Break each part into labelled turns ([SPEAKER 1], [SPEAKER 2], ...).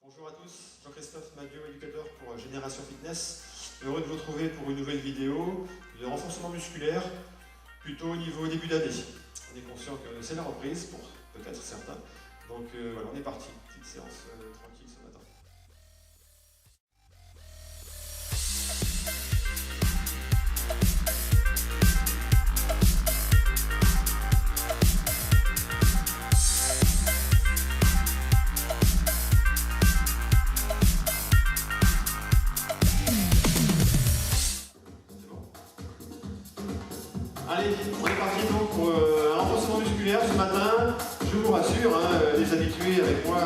[SPEAKER 1] Bonjour à tous, Jean-Christophe Madiot, éducateur pour Génération Fitness. Heureux de vous retrouver pour une nouvelle vidéo de renforcement musculaire, plutôt au niveau début d'année. On est conscient que c'est la reprise pour peut-être certains. Donc voilà, on est parti. Petite séance tranquille ce matin. Allez, on est parti donc pour un renforcement musculaire ce matin. Je vous rassure, les habitués avec moi,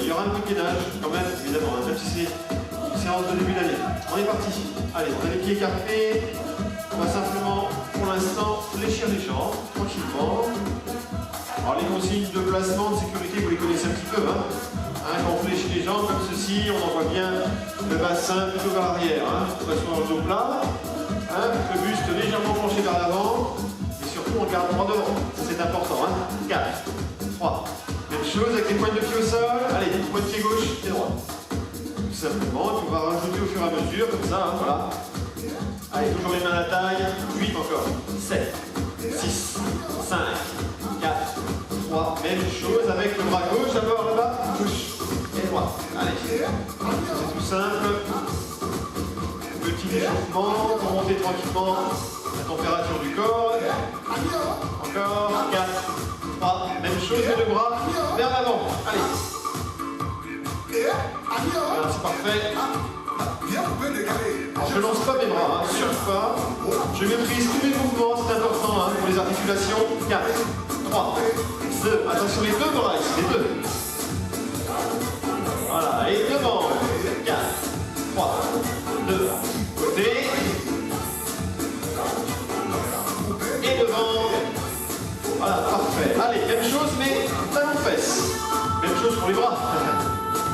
[SPEAKER 1] il y aura un peu de gainage quand même, évidemment, même si c'est une séance de début d'année. On est parti. Allez, on a les pieds écartés. On va simplement, pour l'instant, fléchir les jambes, tranquillement. Alors les consignes de placement, de sécurité, vous les connaissez un petit peu. Quand on fléchit les jambes comme ceci, on envoie bien le bassin plutôt vers l'arrière. De toute façon, dans le dos plat. Le buste légèrement penché vers l'avant et surtout on garde droit devant, c'est important. 4, 3, même chose avec les pointes de pied au sol. Allez, pointe de pied gauche et droite. Tout simplement, on va rajouter au fur et à mesure, comme ça, voilà. Allez, toujours les mains à la taille. 8 encore. 7, 6, 5, 4, 3, même chose avec le bras gauche d'abord là-bas, gauche et droite. Allez, c'est tout simple. Petit échauffement pour monter tranquillement la température du corps. Encore 4, 3, même chose, les deux bras vers l'avant. Allez. Voilà, c'est parfait. Alors, je ne lance pas mes bras, surtout pas. Je maîtrise tous mes mouvements, c'est important pour les articulations. 4, 3, 2, attention les deux bras ici, les deux. Voilà, et devant. 4, 3, 2, côté. Et devant. Voilà, parfait. Allez, même chose, mais talon-fesse. Même chose pour les bras.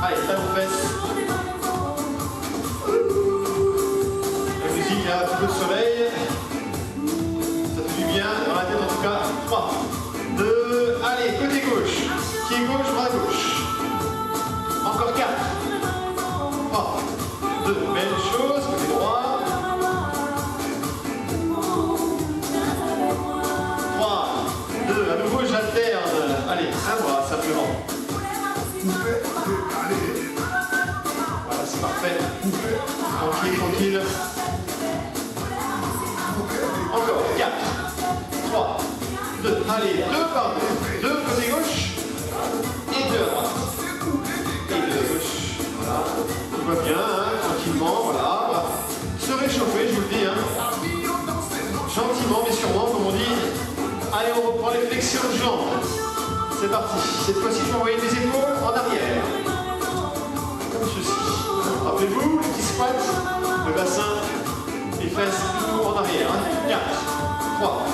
[SPEAKER 1] Allez, talon-fesse. La musique, il y a un petit peu de soleil. Ça fait du bien, dans la tête en tout cas. 3, 2, allez, côté gauche. Pied gauche, bras gauche. Encore 4. 3, 2, même chose, côté droit. 3, 2, à nouveau j'alterne. Allez, un bras simplement. Voilà, c'est parfait. Tranquille, tranquille. Encore 4, 3, 2, allez, 2 par 2. 2 côté gauche et 2 à droite. Et 2 à gauche. Voilà. Tout va bien, tranquillement, voilà. On va se réchauffer, je vous le dis. Gentiment, mais sûrement, comme on dit. Allez, on reprend les flexions de jambes. C'est parti. Cette fois-ci, je vais envoyer les épaules en arrière. Comme ceci. Rappelez-vous, le petit squat, le bassin, les fesses tout en arrière. 4, 3.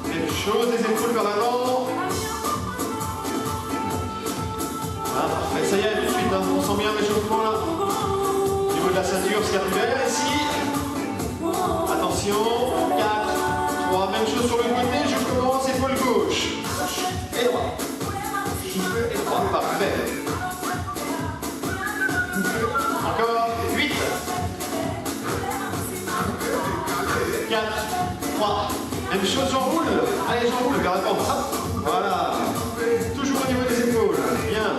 [SPEAKER 1] Même chose, les épaules vers l'avant. Voilà, parfait. Ça y est, tout de suite, on sent bien le réchauffement là. Au niveau de la ceinture scapulaire ici. Attention, 4, 3, même chose sur le côté, je commence, épaule gauche. Et droite. Et droite, parfait. Encore 8. 4, 3. Même chose, j'enroule. Allez, j'enroule, carrément. Voilà. Toujours au niveau des épaules. Bien.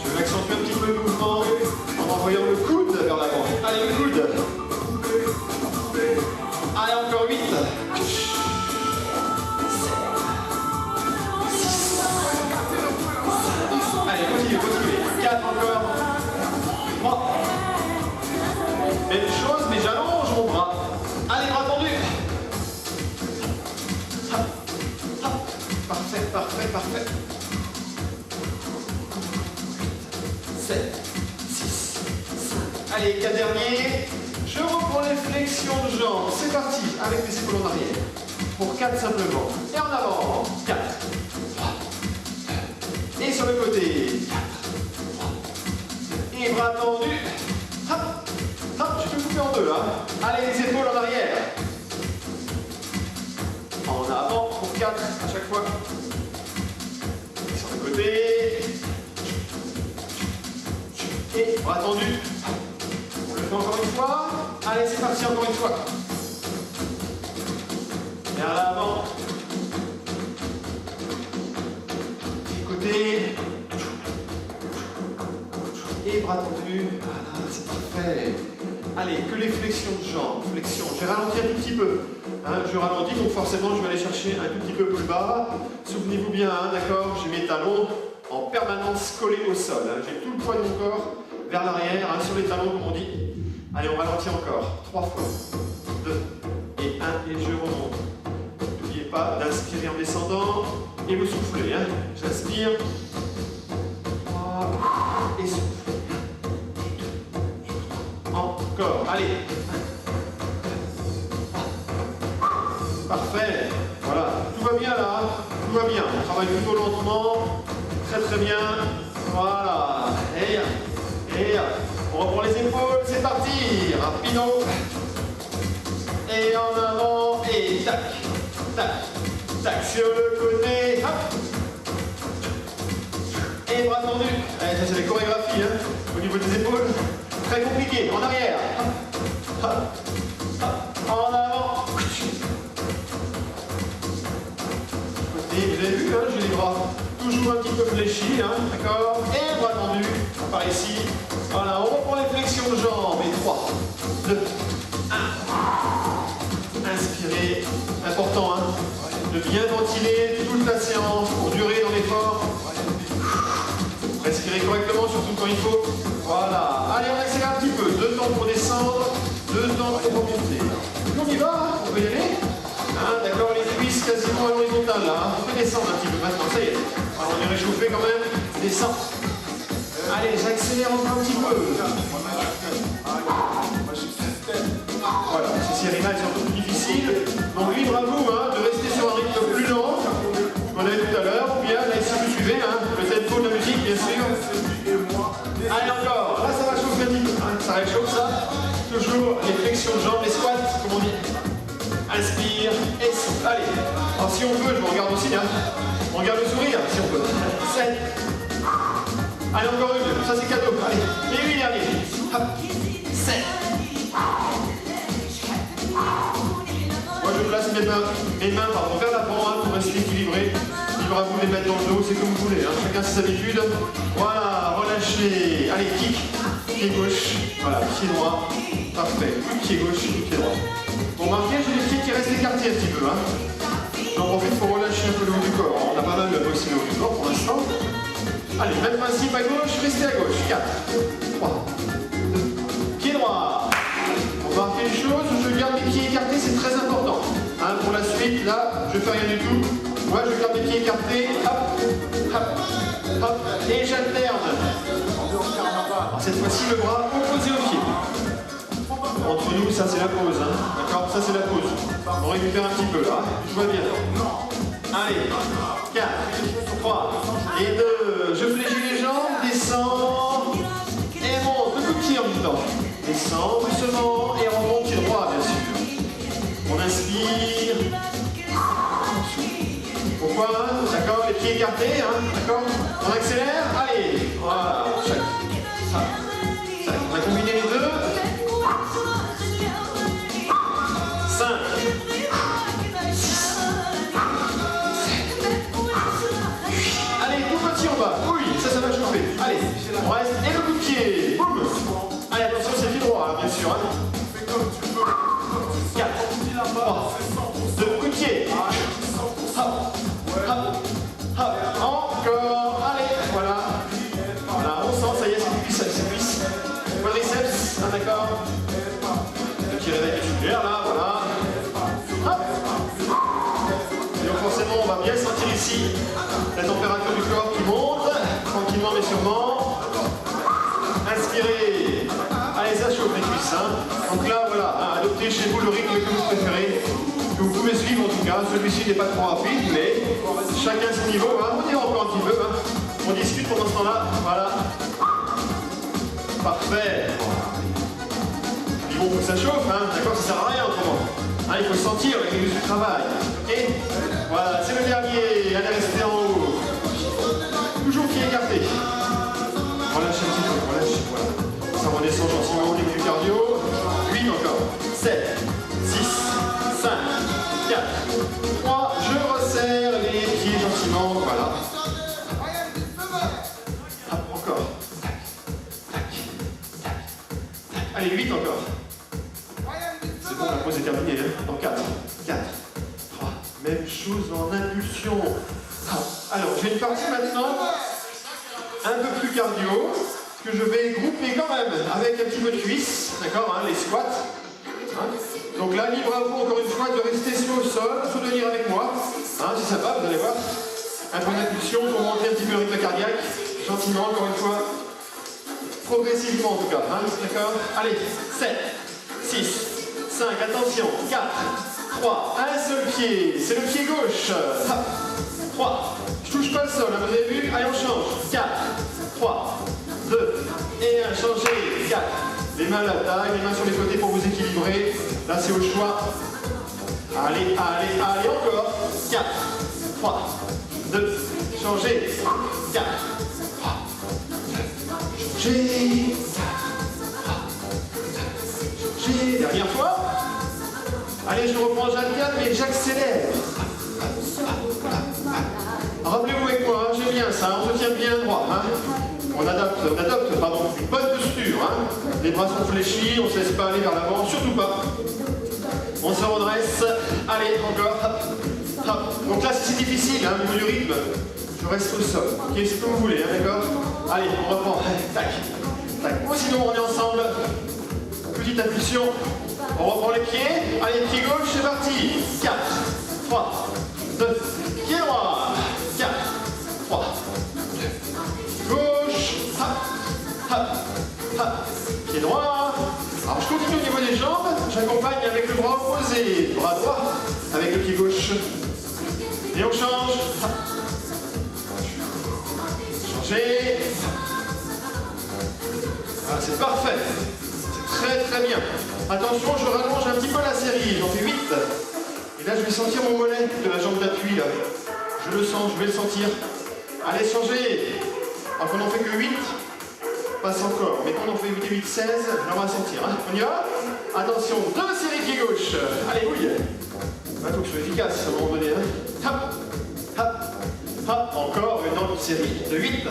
[SPEAKER 1] Je vais accentuer un petit peu le mouvement en envoyant le coude vers l'avant. Allez, le coude. Allez, encore 8. 6. Allez, continuez, continuez. 4 encore. 3. Même chose, mais j'allonge mon bras. Allez, bras tendus. Parfait, parfait, parfait. 7, 6, 5. Allez, 4 derniers. Je reprends les flexions de jambes. C'est parti, avec les épaules en arrière. Pour 4 simplement. Et en avant. 4, 3, 2. Et sur le côté. 4, 3, 2. Et bras tendus. Hop, hop, je peux couper en deux. Allez, les épaules en arrière. En avant pour 4 à chaque fois. Et sur le côté. Bras tendus. On le fait encore une fois. Allez, c'est parti, encore une fois. Vers l'avant. Côté. Et bras tendus. Voilà, c'est parfait. Allez, que les flexions de jambes. Flexion. Je vais ralentir un tout petit peu. Hein, je ralentis, donc forcément, je vais aller chercher un tout petit peu plus bas. Souvenez-vous bien, hein, d'accord, j'ai mes talons en permanence collés au sol. Hein. J'ai tout le poids de mon corps vers l'arrière, hein, sur les talons, comme on dit. Allez, on ralentit encore. 3 fois. 2 et 1, et je remonte. N'oubliez pas d'inspirer en descendant et vous soufflez. Hein. J'inspire. 3 et souffle. Encore. Allez. Parfait. Voilà. Tout va bien là. Tout va bien. On travaille plutôt lentement. Très très bien. Voilà. Et on reprend les épaules. C'est parti. Rapido. Et en avant. Et tac. Tac. Tac. Sur le côté. Hop. Et bras tendus. Allez, ça c'est les chorégraphies. Hein. Au niveau des épaules. Très compliqué. En arrière. Hop. Hop. Hop. En avant. Vous avez vu, hein, j'ai les bras toujours un petit peu fléchis, hein, d'accord? Et bras tendus, par ici. Voilà, on reprend les flexions de jambes. Et 3, 2, 1. Inspirez. Important, hein, de bien ventiler toute la séance pour durer dans l'effort. Respirez correctement, surtout quand il faut. Voilà. Allez, on accélère un petit peu. 2 temps pour descendre, 2 temps pour remonter. On y va, on peut y aller. Hein, d'accord, les cuisses quasiment à l'horizontale là. On peut descendre un petit peu maintenant, ça y est. Alors, on est réchauffé quand même. Descend. Allez, j'accélère encore un petit peu. Voilà, ces séries-là elles sont un peu plus difficiles. Donc libre à vous hein, de rester sur un rythme plus lent, qu'on a eu tout à l'heure. Ou bien là, si vous suivez, hein, le tempo de la musique bien sûr. Allez encore, là ça va chauffer un petit peu. Hein, ça réchauffe ça. Toujours les flexions de jambes, les squats, comme on dit. Inspire et souffle. Allez. Alors si on peut, je vous regarde aussi. Hein. On regarde le sourire si on peut. 7. Allez, encore une. Ça c'est cadeau. Allez. Et 8 derniers. 7. Moi je place mes mains vers l'avant hein, pour rester équilibré. Libre à vous de les mettre dans le dos, c'est comme vous voulez. Hein. Chacun ses habitudes. Voilà, relâchez. Allez, kick. Pied gauche. Voilà, pied droit. Parfait. Pied gauche, pied droit. Bon, remarquez, j'ai les pieds qui restent écartés un petit peu. Hein. J'en profite pour relâcher un peu le haut du corps. On a pas mal bossé le haut du corps pour l'instant. Allez, même principe à gauche, restez à gauche. 4, 3, 2, pied droit. On va remarquer une chose, je garde mes pieds écartés, c'est très important. Hein, pour la suite, là, je fais rien du tout. Moi, je garde mes pieds écartés. Hop, hop, hop. Et j'alterne. Alors, cette fois-ci, le bras opposé au pied. Entre nous, ça c'est la pause, hein. D'accord? Ça c'est la pause. On récupère un petit peu là. Je vois bien. Allez, 4, 3 et 2. Je fléchis les jambes, descends et monte. Le coup de pied en même temps. Descends doucement et remonte pied droit, bien sûr. On inspire. Pourquoi? D'accord? Les pieds écartés, hein. D'accord? On accélère. Allez, voilà. On a combiné les deux. 5, 6, 7, allez, tout petit en bas. Oui, ça va chauffer. Allez, on reste. Et le coup de pied. Boum. Allez, attention, c'est pied droit, hein, bien sûr. Hein. 4, 3, 2, coup de pied. Hop, hop, hop. Encore. Allez, voilà. Voilà, on sent, ça y est, c'est cuisse. Quadriceps, hein, d'accord. Petit réveil musculaire, là, voilà. Hop. Et donc forcément, on va bien sentir ici la température du corps qui monte, tranquillement mais sûrement. Inspirez. Allez, ça chauffe les cuisses. Hein. Donc là, voilà, hein, adoptez chez vous le rythme que vous préférez, que vous pouvez suivre en tout cas. Celui-ci n'est pas trop rapide, mais chacun son niveau. Hein. On y va encore un petit peu. Hein. On discute pendant ce temps-là. Voilà. Parfait. Puis bon, ça chauffe, hein. D'accord, ça sert à rien autrement. Hein, il faut sentir avec les muscles du travail. Ok. Voilà, c'est le dernier. Allez, restez en haut. Toujours pied écarté. Relâchez un petit peu, relâchez, voilà. Ça redescend gentiment, on est plus cardio. 8 encore. 7, 6, 5, 4, 3. Je resserre les pieds gentiment. Voilà. Hop, encore. Tac, tac, tac, tac. Allez, 8 encore. C'est bon, la pause est terminée. Hein. Dans 4, 4, 3. Même chose en impulsion. Alors, j'ai une partie maintenant un peu plus cardio, que je vais grouper quand même avec un petit peu de cuisse, d'accord, hein, les squats. Hein. Donc là, libre à vous encore une fois de rester sur le sol, de venir avec moi. Hein, si ça va, vous allez voir. Un peu d'impulsion pour monter un petit peu le rythme cardiaque, gentiment, encore une fois. Progressivement en tout cas, hein, d'accord. Allez, 7, 6, 5, attention, 4, 3, un seul pied, c'est le pied gauche. 3, je touche pas le sol, hein, vous avez vu? Allez, on change. 4, 3, 2, et 1, changez. 4, les mains à la taille, les mains sur les côtés pour vous équilibrer. Là, c'est au choix. Allez, allez, allez, encore. 4, 3, 2, changez. 4, 3, 2, changez. 4, 3, 2, changez. Dernière fois. Allez, je reprends, j'alterne, mais j'accélère. Rappelez-vous avec moi, hein, j'aime bien ça, on se tient bien droit. Hein. On adopte une bonne posture. Hein. Les bras sont fléchis, on ne se laisse pas aller vers l'avant, surtout pas. On se redresse. Allez, encore. Hop, hop. Donc là, si c'est difficile, hein, au niveau du rythme, je reste au sol. Ok, c'est comme vous voulez, hein, d'accord? Allez, on reprend. Tac, tac. Ou sinon, on est ensemble. Petite impulsion. On reprend les pieds. Allez, pied gauche, c'est parti. 4, 3, 2, pied droit. 4, 3, 2, gauche. Hop, hop, hop. Pied droit. Alors je continue au niveau des jambes. J'accompagne avec le bras opposé. Bras droit avec le pied gauche. Et on change. Hop. Changez. Voilà, c'est parfait. Très très bien. Attention, je rallonge un petit peu la série. J'en fais 8. Et là, je vais sentir mon mollet de la jambe d'appui. Là. Je le sens, je vais le sentir. Allez, changez. Alors qu'on n'en fait que 8, passe encore. Mais quand on en fait 8 et 8, 16, on va sentir. Hein. On y va? Attention, 2 séries pied gauche. Allez, oui. Il faut que je sois efficace à un moment donné. Hein. Hop, hop, hop. Encore une autre série de 8,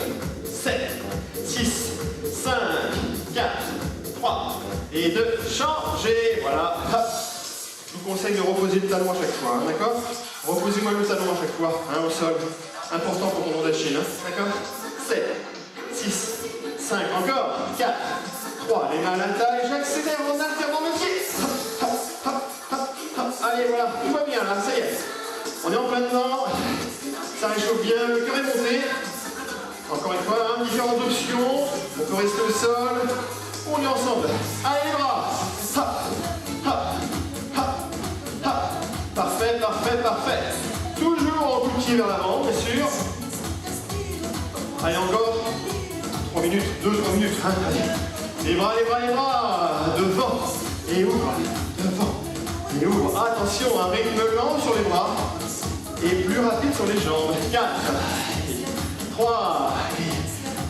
[SPEAKER 1] 7, 6, 5, 4, 3 et 2. Changez. Voilà. Hop. Je vous conseille de reposer le talon à chaque fois. Hein, d'accord? Reposez-moi le talon à chaque fois. Hein, au sol. Important pour ton d'Achille. Hein, d'accord? 7, 6, 5, encore. 4, 3. Les mains à la taille. J'accélère en alternant mes pieds. Hop, hop, hop, hop. Allez, voilà. Tout va bien là. Ça y est. On est en plein dedans. Ça réchauffe bien. Le cœur est monté. Encore une fois, hein, différentes options. On peut rester au sol. On est ensemble. Allez, les bras. Hop, hop, hop, hop. Parfait, parfait, parfait. Toujours en coup de pied vers l'avant, bien sûr. Allez, encore. 3 minutes, 2-3 minutes. Hein. Les bras, les bras, les bras. Devant. Et ouvre. Devant. Et ouvre. Attention, un rythme lent sur les bras. Et plus rapide sur les jambes. 4, 3.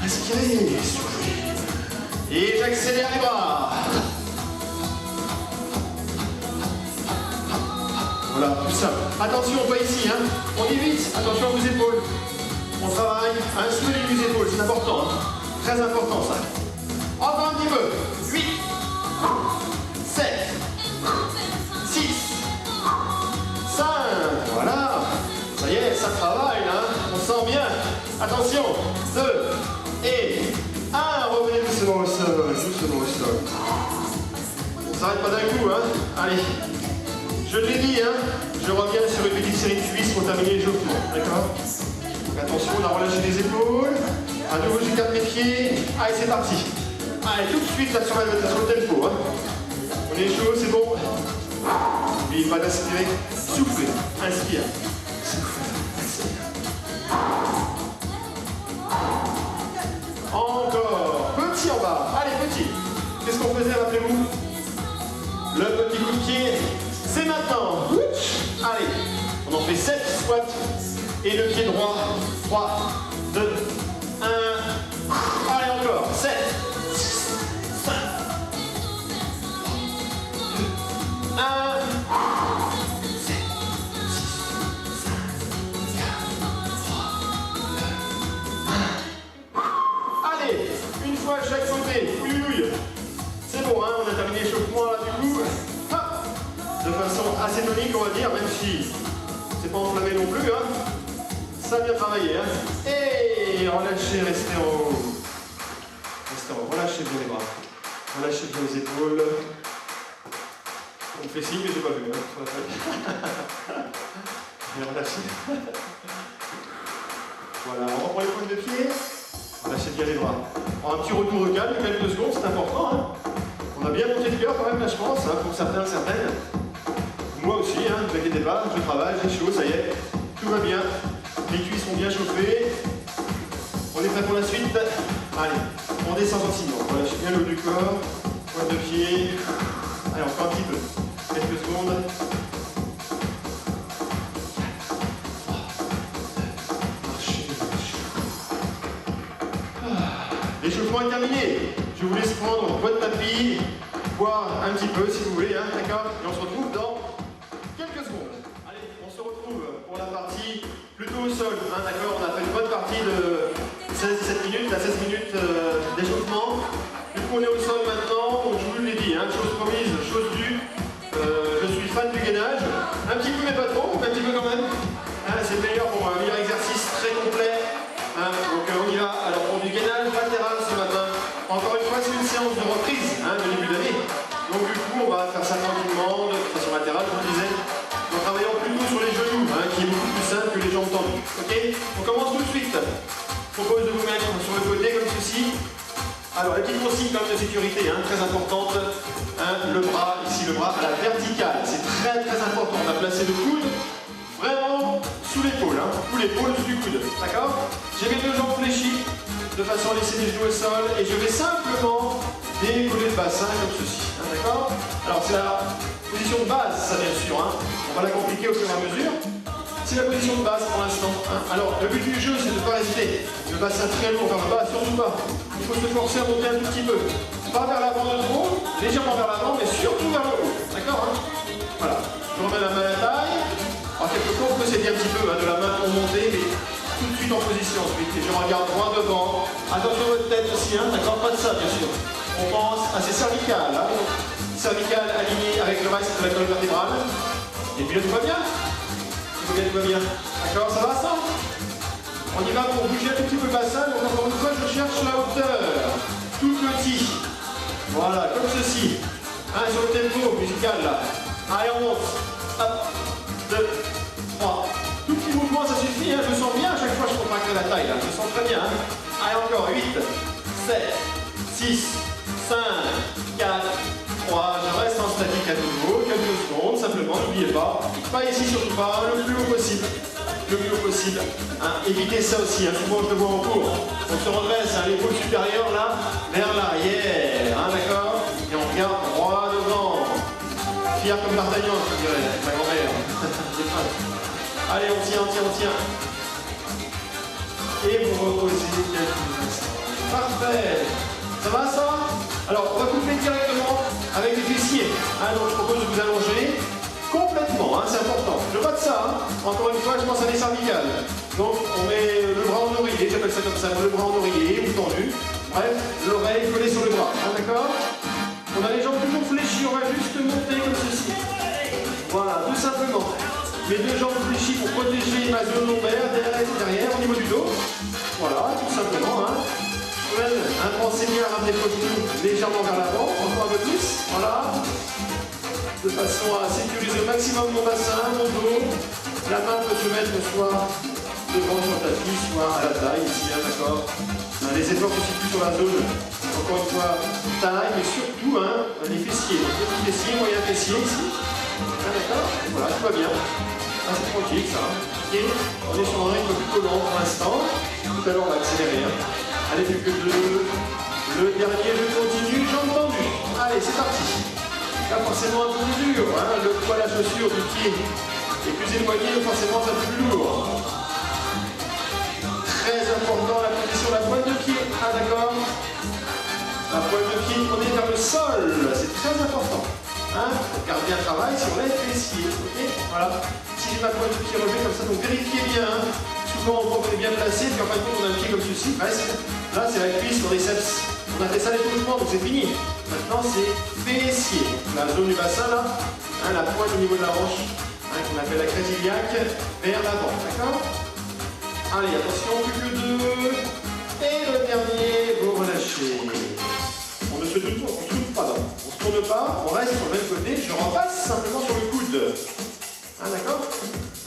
[SPEAKER 1] Inspirez. Et j'accélère les bras. Voilà, tout ça. Attention, pas ici, hein. On y vite. Attention à vos épaules. On travaille un soulevé des épaules, c'est important. Hein. Très important, ça. Encore un petit peu. 8, 7, 6, 5. Voilà. Ça y est, ça travaille, hein. On sent bien. Attention. 2 et 1. Revenez doucement au sol. Doucement au sol. On ne s'arrête pas d'un coup, hein. Allez. Je l'ai dit, hein, je reviens sur une petite série de cuisses pour terminer l'échauffement, d'accord? Donc attention, on a relâché les épaules. À nouveau, je garde mes pieds. Allez, c'est parti. Allez, tout de suite, là, sur le tempo. Hein. On est chaud, c'est bon. N'oubliez pas d'inspirer. Soufflez. Inspire. Souffle. Inspire. Encore. Petit en bas. Allez, petit. Qu'est-ce qu'on faisait, rappelez-vous? Le petit coup de pied. C'est maintenant. Allez, on en fait 7 squats. Et le pied droit. 3, 2, 1. Allez, encore. 7, 6, 5, relâchez, restez en haut. Restez en haut, relâchez bien les bras. Relâchez bien les épaules. On me fait signe, mais j'ai pas vu, hein, sur la feuille. Et relâchez. Voilà, on reprend les pointes de pied. Relâchez bien les bras. Un petit retour au calme, quelques secondes, c'est important. Hein. On a bien monté le cœur quand même, là, je pense, hein, pour certains, certaines. Moi aussi, hein, ne vous inquiétez pas, je travaille, j'ai chaud, ça y est, tout va bien. Les cuisses sont bien chauffées. On est prêt pour la suite. Allez, on descend gentiment. Relâchez bien le haut du corps, pointe de pied. Allez, encore un petit peu. Quelques secondes. L'échauffement est terminé. Je vous laisse prendre votre tapis, boire un petit peu si vous voulez, hein, d'accord? Et on se retrouve dans quelques secondes. Allez, on se retrouve pour la partie plutôt au sol, hein, d'accord? On a fait une bonne partie de 16-17 minutes, à 16 minutes d'échauffement. Du coup, on est au sol maintenant, donc je vous l'ai dit, hein, chose promise, chose due. Je suis fan du gainage, un petit peu mais pas trop, un petit peu quand même. Hein, c'est le meilleur pour un meilleur exercice très complet. Hein, donc on y va. Alors pour du gainage latéral ce matin. Encore une fois, c'est une séance de reprise hein, de début d'année. Donc du coup, on va faire ça tranquillement, de façon latérale, je vous le disais. En travaillant plutôt sur les genoux, hein, qui est beaucoup plus simple que les jambes tendues. Ok? On commence tout de suite. Je propose de vous mettre sur le côté comme ceci. Alors la petite consigne quand même de sécurité, hein, très importante. Hein, le bras, ici le bras à la verticale. C'est très très important. On a placé le coude vraiment sous l'épaule, hein, sous l'épaule, sous du coude. D'accord? J'ai mes deux jambes fléchies de façon à laisser les genoux au sol et je vais simplement décoller le bassin comme ceci. Hein, d'accord? Alors c'est la position de base, ça bien sûr. Hein. On va la compliquer au fur et à mesure. C'est la position de base pour l'instant. Hein. Alors le but du jeu c'est de ne pas hésiter. Le bassin très lourd vers le bas, surtout pas. Il faut se forcer à monter un tout petit peu. Pas vers l'avant de trop, légèrement vers l'avant, mais surtout vers le haut. D'accord? Hein. Voilà. Je remets la main à la taille. Alors quelquefois on peut s'aider un petit peu hein, de la main pour monter, mais tout de suite en position ensuite. Et je regarde droit devant. Attention à votre tête aussi, hein, d'accord? Pas de ça bien sûr. On pense à ces cervicales. Hein. Cervicales alignées avec le reste de la colonne vertébrale. Et puis là tout va bien. Tout va bien. D'accord? Ça va ça? On y va pour bouger un tout petit peu le bassin. Donc encore une fois je cherche la hauteur. Tout petit. Voilà, comme ceci. Hein, sur le tempo musical là. Allez on monte. Hop. 2, 3. Tout petit mouvement, ça suffit, hein. Je me sens bien à chaque fois que je contracte la taille, là. Je me sens très bien. Hein. Allez, encore 8, 7, 6, 5, 4, 3. Je reste en statique à nouveau, quelques secondes, simplement, n'oubliez pas. Pas ici, surtout pas, le plus haut possible. Le plus haut possible. Hein. Évitez ça aussi, hein. Souvent je le vois en cours. On se redresse, hein, l'épaule supérieure, là, vers l'arrière. Hein, d'accord? Et on regarde droit devant. Fier comme D'Artagnan, je dirais, ma grand-mère. Allez, on tient, on tient, on tient. Et vous reposez quelques instants. Parfait. Ça va ça? Alors, on va couper directement avec les fessiers. Hein, donc, je propose de vous allonger complètement. Hein, c'est important. Je pas de ça. Hein. Encore une fois, je pense à des cervicales. Donc, on met le bras en oreiller. J'appelle ça comme ça. Le bras en oreiller ou tendu. Bref, l'oreille collée sur le bras. Hein, d'accord? On a les jambes toujours fléchies. On va juste monter comme ceci. Voilà, tout simplement. Mes deux jambes fléchies pour protéger ma zone lombaire, derrière, au niveau du dos. Voilà, tout simplement. Hein. Je mène un grand seigneur, ramener le genou légèrement vers l'avant, encore un peu plus. Voilà. De façon à sécuriser au maximum mon bassin, mon dos. La main peut se mettre soit devant sur le tapis, soit à la taille, ici, hein, d'accord. Les efforts se situent sur la zone, encore une fois, taille, mais surtout hein, les fessiers. Donc, les fessiers, moyen fessier ici. Ah, d'accord? Voilà, tout va bien. Ah, c'est tranquille ça. Ok, on est sur un rythme plutôt lent pour l'instant. Tout à l'heure on va accélérer. Hein. Allez, plus que 2. Le dernier, je continue, jambes tendues. Allez, c'est parti. Là, forcément un peu plus dur. Hein. Le poids à la chaussure du pied est plus éloigné, forcément ça fait plus lourd. Très important la position de la pointe de pied. Ah, d'accord? La pointe de pied tournée vers le sol. C'est très important. Hein, on garde bien le travail sur les fessiers, ok? Voilà. Si j'ai ma pointe de pied relevée comme ça, donc vérifiez bien. Hein. Souvent on voit qu'on est bien placé, puis en fin de compte on a un pied comme ceci, presque. Là c'est la cuisse, le triceps. On a fait ça les mouvements, donc c'est fini. Maintenant c'est fessier. La zone du bassin là, hein, la pointe au niveau de la hanche, hein, qu'on appelle la crête iliaque, vers l'avant, d'accord? Allez, attention, plus que 2. Et pas, on reste sur le même côté, je repasse simplement sur le coude. Ah, d'accord?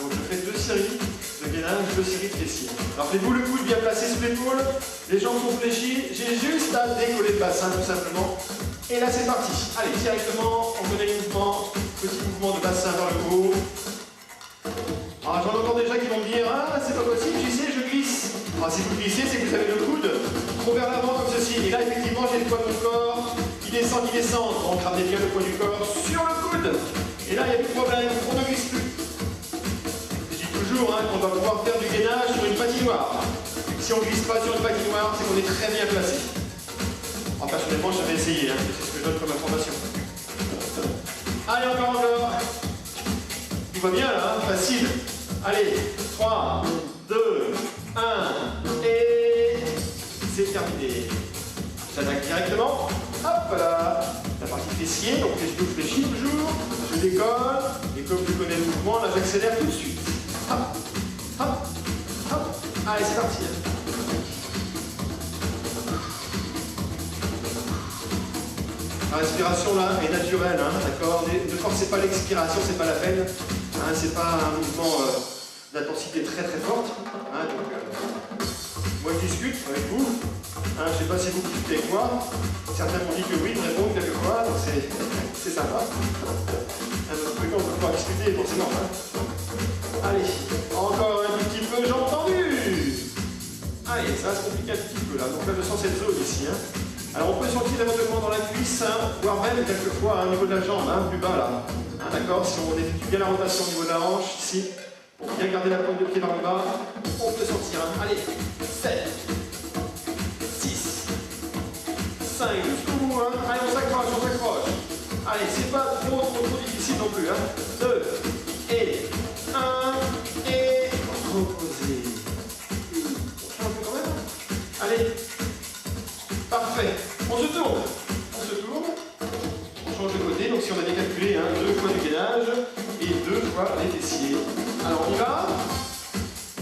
[SPEAKER 1] Donc je fais 2 séries de gainage, 2 séries de fessiers. Rappelez-vous le coude bien placé sous l'épaule, les jambes sont fléchies, j'ai juste à décoller le bassin tout simplement. Et là c'est parti. Allez, directement, on connaît le mouvement, petit mouvement de bassin vers le haut. Alors j'en entends déjà qui vont me dire, ah c'est pas possible, j'y sais, je glisse. Alors si vous glissez, c'est que vous avez le coude trop vers l'avant comme ceci. Et là effectivement j'ai le poids de mon corps qui descend. Donc ramenez bien le poids du corps sur le coude. Et là il n'y a plus de problème, on ne glisse plus. Je dis toujours qu'on va pouvoir faire du gainage sur une patinoire. Si on ne glisse pas sur une patinoire, c'est qu'on est très bien placé. Alors personnellement j'avais essayé, c'est ce que je donne comme information. Allez encore. Tout va bien là, facile. Allez, 3, 2, 1, et c'est terminé. J'attaque directement. Hop là. La partie fessier, donc les genoux fléchis toujours. Je décolle, et comme je connais le mouvement, là j'accélère tout de suite. Hop, hop, hop. Allez, c'est parti. La respiration là est naturelle, d'accord? Ne forcez pas l'expiration, c'est pas la peine. C'est pas un mouvement d'intensité très très forte. Moi je discute avec vous. Je ne sais pas si vous discutez avec moi. Certains m'ont dit que oui, de répondre quelquefois, donc c'est sympa. Un autre truc, on peut pouvoir discuter forcément. Allez, encore un petit peu, j'ai entendu. Allez, ça va se compliquer un petit peu là. Donc là je sens cette zone ici. Alors on peut sentir éventuellement dans la cuisse, voire même quelquefois au niveau de la jambe, plus bas là. D'accord, si on effectue bien la rotation au niveau de la hanche, ici, pour bien garder la pointe de pied vers le bas, on peut sentir. Allez, 7, 6, 5, jusqu'au bout. Allez, on s'accroche. Allez, c'est pas trop difficile non plus. 2, et 1, et reposez. On change un peu quand même. Allez, parfait. On se tourne. On change de côté, donc si on avait calculé 2 fois du gainage et 2 fois les fessiers. Alors on y va.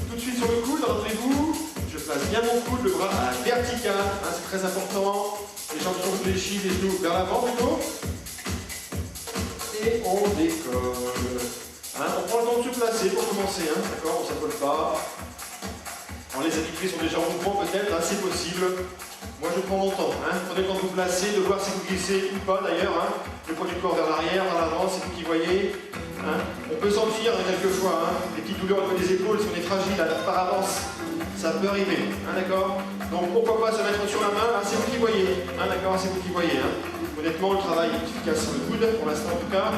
[SPEAKER 1] Tout de suite sur le coude, rappelez-vous, je place bien mon coude, le bras à la verticale, c'est très important. Les jambes sont fléchies, les genoux vers l'avant plutôt. Et on décolle. On prend le temps de se placer pour commencer, d'accord, on ne s'affole pas. Alors les habitués sont déjà en mouvement peut-être, c'est possible. Moi je prends mon temps, prenez le temps de vous placer, de voir si vous glissez ou pas d'ailleurs, le poids du corps vers l'arrière, vers l'avant, c'est vous qui voyez. On peut sentir quelquefois des petites douleurs au niveau des épaules si on est fragile par avance, ça peut arriver, d'accord. Donc pourquoi pas se mettre sur la main, c'est vous qui voyez, d'accord, c'est vous qui voyez. Honnêtement le travail est efficace sur le coude, pour l'instant en tout cas.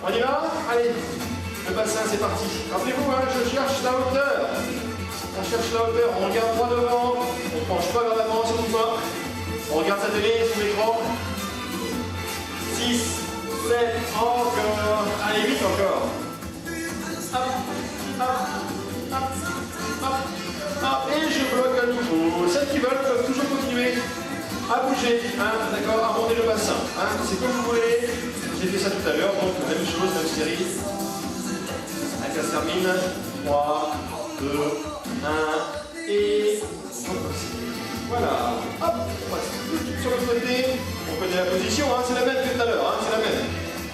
[SPEAKER 1] On y va? Allez, le bassin c'est parti. Rappelez-vous, je cherche la hauteur. On cherche la hauteur, on regarde droit devant, on ne penche pas vers l'avant, surtout pas. On regarde sa télé sur l'écran. 6, 7, encore. Allez, 8 encore. Hop, hop, hop, hop, hop. Et je bloque à nouveau. Celles qui veulent peuvent toujours continuer à bouger, d'accord, à monter le bassin. C'est comme vous voulez. J'ai fait ça tout à l'heure, donc même chose, même série. Allez, ça se termine. 3, 2, 1, et voilà. Hop, on passe sur le côté. On connaît la position, c'est la même que tout à l'heure, c'est la même.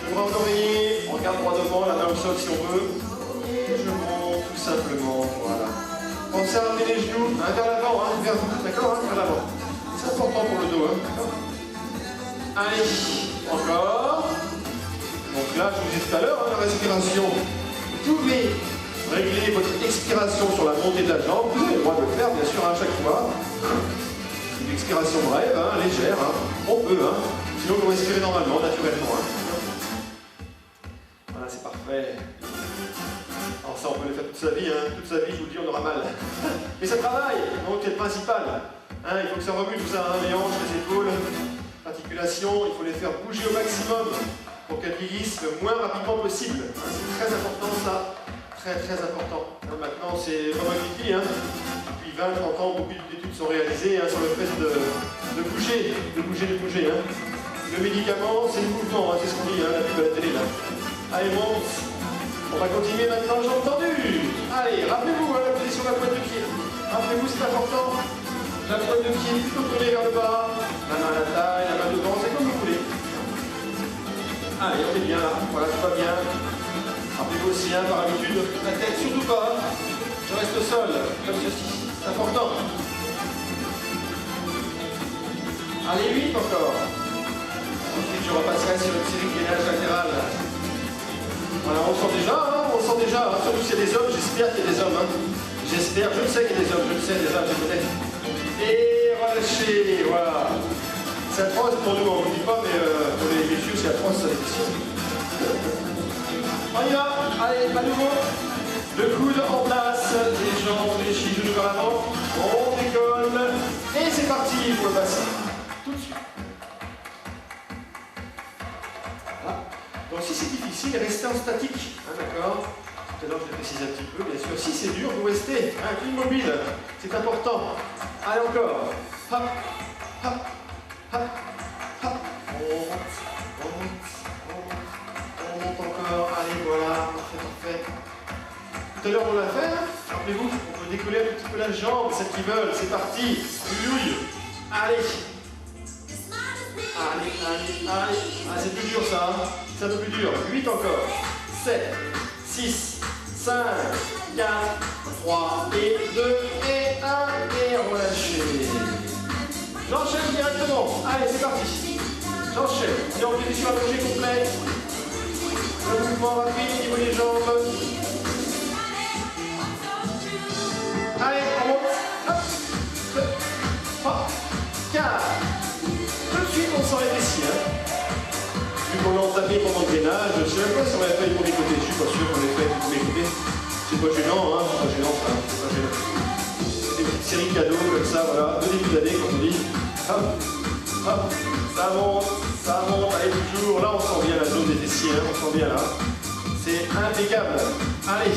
[SPEAKER 1] Le bras en oreiller, on regarde droit devant, la main au sol si on veut. Et je monte tout simplement, voilà. Pensez à ramener les genoux vers l'avant, vers vous, d'accord, vers l'avant. C'est important pour le dos, d'accord. Allez, encore. Donc là, je vous disais tout à l'heure, la respiration. Vous pouvez régler votre expiration sur la montée de la jambe. Vous avez le droit de le faire, bien sûr, à chaque fois. Une expiration brève, légère. On peut, sinon vous respirez normalement, naturellement. Voilà, c'est parfait. Alors ça, on peut le faire toute sa vie. Toute sa vie, je vous le dis, on aura mal. Mais ça travaille, donc c'est le principal. Il faut que ça remue tout ça, les hanches, les épaules, l'articulation. Il faut les faire bouger au maximum pour qu'elles vieillissent le moins rapidement possible. C'est très important ça. Très très important. Maintenant c'est vraiment étudié. Depuis 20-30 ans, beaucoup d'études sont réalisées sur le fait de bouger. Le médicament, c'est le mouvement, c'est ce qu'on dit, la pub à la télé là. Allez, monte. On va continuer maintenant, j'ai entendu. Allez, rappelez-vous la position de la pointe de pied. Rappelez-vous, c'est important. La pointe de pied plutôt tournée vers le bas. La main à la taille, la main devant, c'est comme vous voulez. Allez, on est bien là. Voilà, tout va bien. Rappelez-vous aussi, hein, par habitude, la tête surtout pas. Je reste au sol, comme ceci. C'est important. Allez, 8 encore. Ensuite, je repasserai sur une série de gainage latéral. Voilà, on sent déjà, hein, surtout s'il y a des hommes, j'espère qu'il y a des hommes. Hein. J'espère, je sais qu'il y a des hommes, je le sais déjà, je les connais. Et relâchez, voilà. C'est atroce pour nous, on ne vous dit pas, mais pour les messieurs, c'est atroce, ça les questions. On y va, allez, à nouveau. Le coude en place, les jambes, les chevilles, genoux vers l'avant. On décolle. Et c'est parti pour le bassin. Tout de suite. Voilà. Donc si c'est difficile, restez en statique. Hein, d'accord. Tout à l'heure, je vais préciser un petit peu, bien sûr. Si c'est dur, vous restez immobile. C'est important. Allez, encore. Hop, hop, hop, hop. On monte encore. Allez, voilà. Parfait. Tout à l'heure, on l'a fait. Hein. Rappelez-vous, on peut décoller un petit peu la jambe, celles qui veulent. C'est parti. Louille. Allez. Allez. Ah, c'est plus dur, ça. Hein. C'est un peu plus dur. 8 encore. 7, 6, 5, 4, 3, et 2, et 1, et relâchez. J'enchaîne directement. Allez, c'est parti. J'enchaîne. Et on finit sur la plongée complète. Le mouvement rapide au niveau des jambes. Allez, on monte. Hop. 2, 3, 4. Tout de suite, on sent les vessies. Hein. Vu qu'on l'a entamé pendant le gainage, je ne sais même pas si on l'avait fait pour les côtés. Je suis pas sûr qu'on l'ait fait pour les côtés. C'est pas gênant, hein. C'est pas gênant, ça. C'est pas gênant. C'est des petites séries cadeaux comme ça, voilà. De début d'année, comme on dit. Hop, hop. Ça monte. Allez, toujours. Là, on sent bien la zone des fessiers. Hein. On sent bien là. C'est impeccable. Allez,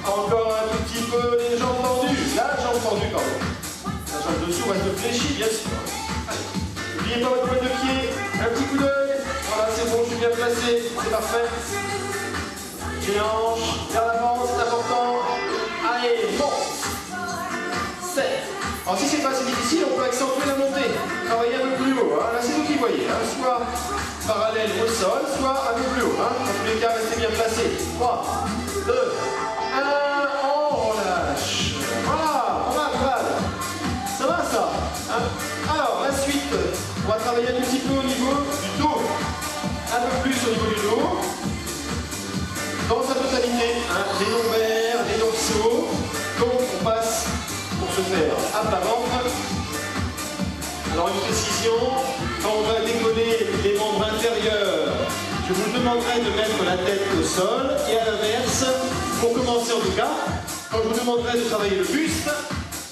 [SPEAKER 1] encore un tout petit peu les jambes tendues. La jambe tendue, pardon. La jambe dessous reste fléchie, bien sûr. Allez. N'oubliez pas votre pointe de pied. Un petit coup d'œil. Voilà, c'est bon, je suis bien placé. C'est parfait. Les hanches vers l'avant, c'est important. Allez, monte. 7. Alors si c'est pas assez difficile, on peut accentuer la montée. Travailler un peu plus haut. Hein. Là, c'est vous qui voyez. Hein. Soit parallèle au sol, soit un peu plus haut. Hein. Dans tous les cas, restez bien placé. 3, 2, 1. On relâche. Voilà, pas mal. Ça va, ça hein. Alors, la suite, on va travailler un petit peu au niveau du dos. Un peu plus au niveau du dos. Dans sa totalité, hein, les lombaires, les dorsaux. Donc, on passe pour se faire à plat ventre. Alors, une précision, quand on va décoller les membres inférieurs, je vous demanderai de mettre la tête au sol et à l'inverse, pour commencer en tout cas, quand je vous demanderai de travailler le buste,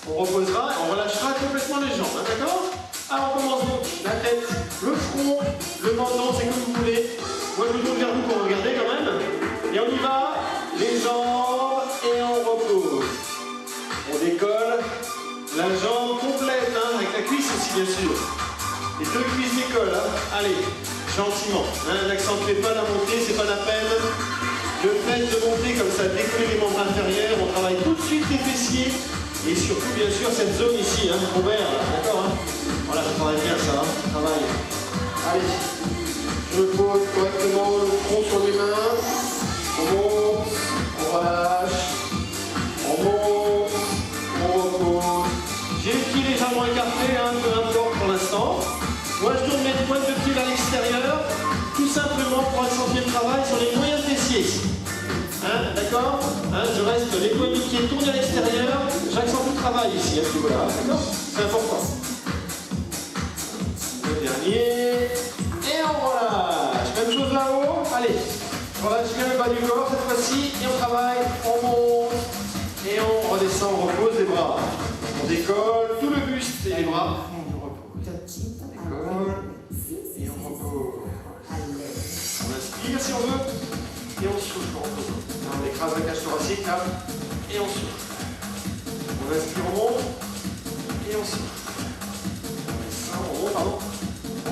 [SPEAKER 1] on reposera et on relâchera complètement les jambes, hein, d'accord? Alors on commence donc la tête, le front, le menton, c'est comme vous voulez. Moi je vous tourne vers vous pour regarder quand même. Et on y va, les jambes et on repose. On décolle, la jambe complète, hein, avec la cuisse aussi bien sûr. Les deux cuisses décollent, hein. Allez, gentiment. Hein, n'accentuez pas la montée, c'est pas la peine. Le fait de monter comme ça, décoller les membres inférieurs, on travaille tout de suite les fessiers. Et surtout, bien sûr, cette zone ici, hein, ouvert, d'accord hein. Voilà, ça travaille bien ça, hein, ça travaille. Allez, je me pose correctement le front sur les mains. On monte, on relâche, on monte, on repose. J'ai les pieds légèrement écartés, hein, peu importe pour l'instant. Moi, je tourne mes pointes de pied vers l'extérieur, tout simplement pour accentuer le travail sur les moyens fessiers ici. Hein, d'accord hein, je reste les points de pied tournés à l'extérieur, j'accentue le travail ici, à ce niveau-là, d'accord? C'est important. Le dernier, et on relâche. Même chose là-haut, allez, on relâche bien le bas du corps cette fois-ci, et on travaille, on monte, et on redescend, on repose les bras. On décolle tout le buste et les bras, on repose. On décolle, et on repose. On inspire si on veut, et on souffle. On écrase la cage thoracique là, et on souffle. On inspire, on monte, et on souffle. On descend, on monte, pardon.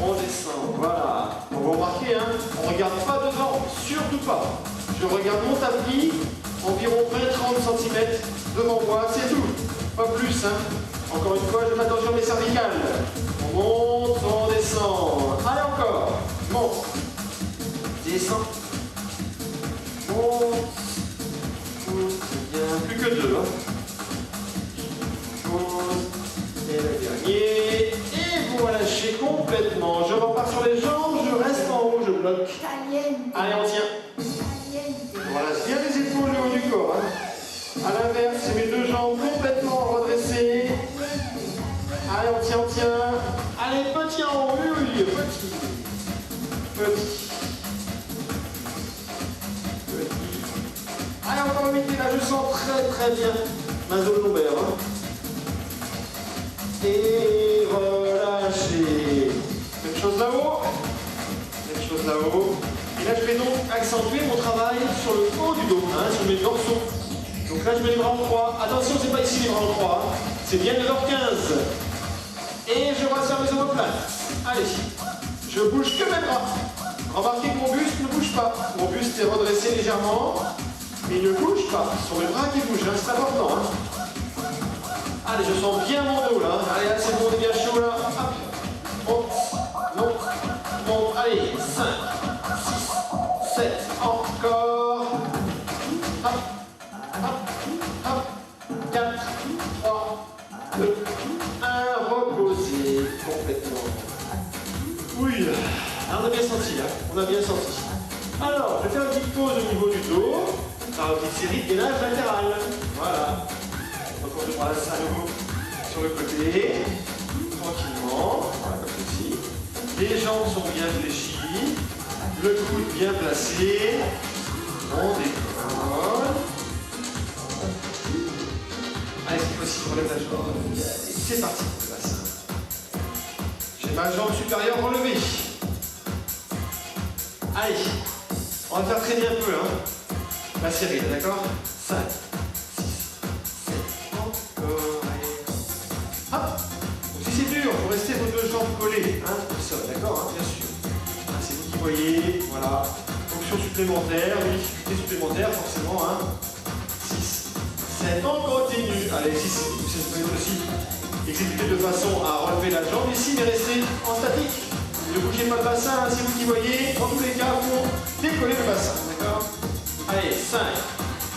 [SPEAKER 1] On descend, voilà. On va remarquer, hein, on ne regarde pas devant, surtout pas. Je regarde mon tapis, environ 20-30 cm devant moi, c'est tout. Pas plus, hein. Encore une fois, je fais attention à mes cervicales. On monte, on descend. Allez encore, monte. Descend. complètement. Je repars sur les jambes, je reste en haut, je bloque. Allez, on tient. Voilà, je tiens les épaules le haut du corps. Hein. À l'inverse, j'ai mes deux jambes complètement redressées. Allez, on tient, on tient. Allez, petit en haut, oui, oui, petit. Petit. Allez, encore une minute, là, je sens très très bien ma zone lombaire. Hein. Et relâchez. Même chose là-haut. Même chose là-haut. Et là, je vais donc accentuer mon travail sur le haut du dos, hein, sur mes dorsaux. Donc là, je mets les bras en croix. Attention, c'est pas ici les bras en croix. Hein. C'est bien 9h15. Et je resserre mes omoplates. Allez, je bouge que mes bras. Remarquez que mon buste ne bouge pas. Mon buste est redressé légèrement, mais il ne bouge pas. Ce sont mes bras qui bougent, hein. C'est important. Hein. Allez, je sens bien mon dos là. Allez, là, c'est bon, on est bien chaud là. Hop. Monte, monte, monte. Allez, 5, 6, 7, encore. Hop, hop, hop. 4, 3, 2, 1. Reposez complètement. Oui, on a bien senti là. On a bien senti. Alors, je vais faire une petite pause au niveau du dos. Par une petite série de gainage latéral. Voilà. Donc on se brasse à nouveau sur le côté, tranquillement, voilà, comme ceci. Les jambes sont bien fléchies, le coude bien placé, on décolle. Allez, cette fois-ci, je relève la jambe. C'est parti pour le bassin. J'ai ma jambe supérieure relevée. Allez, on va faire traîner un peu, hein. La série, d'accord? 5. Vous restez vos deux jambes collées, hein, au sol, d'accord, hein, bien sûr. Ah, c'est vous qui voyez, voilà. Fonction supplémentaire, oui, difficulté supplémentaire, forcément, hein. 6, 7, on continue. Allez, 6, ça peut être aussi exécuté de façon à relever la jambe ici, mais restez en statique. Ne bougez pas le bassin, hein, c'est vous qui voyez. Dans tous les cas, pour décoller le bassin, d'accord. Allez, 5,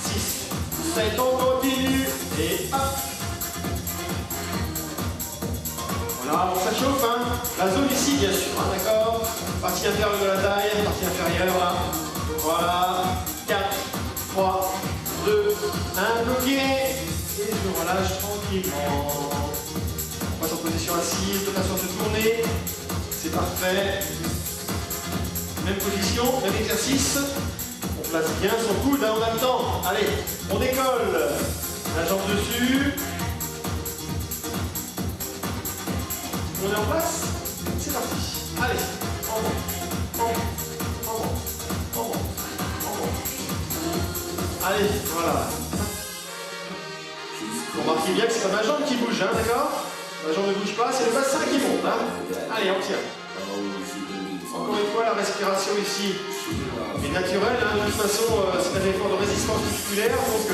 [SPEAKER 1] 6, 7, on continue. Et hop. Voilà, bon, ça chauffe, hein. La zone ici, bien sûr, hein, d'accord. Partie inférieure de la taille, partie inférieure, là. Voilà. 4, 3, 2, 1, bloqué. Et je relâche tranquillement. On passe en position assise, de façon à se tourner. C'est parfait. Même position, même exercice. On place bien son coude, hein, on a le temps. Allez, on décolle. La jambe dessus. On est en place, c'est parti. Allez, en monte, en monte, en monte, en monte, en monte. Allez, voilà. Remarquez bien que c'est pas ma jambe qui bouge, hein, d'accord? Ma jambe ne bouge pas, c'est le bassin qui monte. Hein. Allez, on tient. Encore une fois, la respiration ici est naturelle. Hein. De toute façon, c'est un effort de résistance musculaire, donc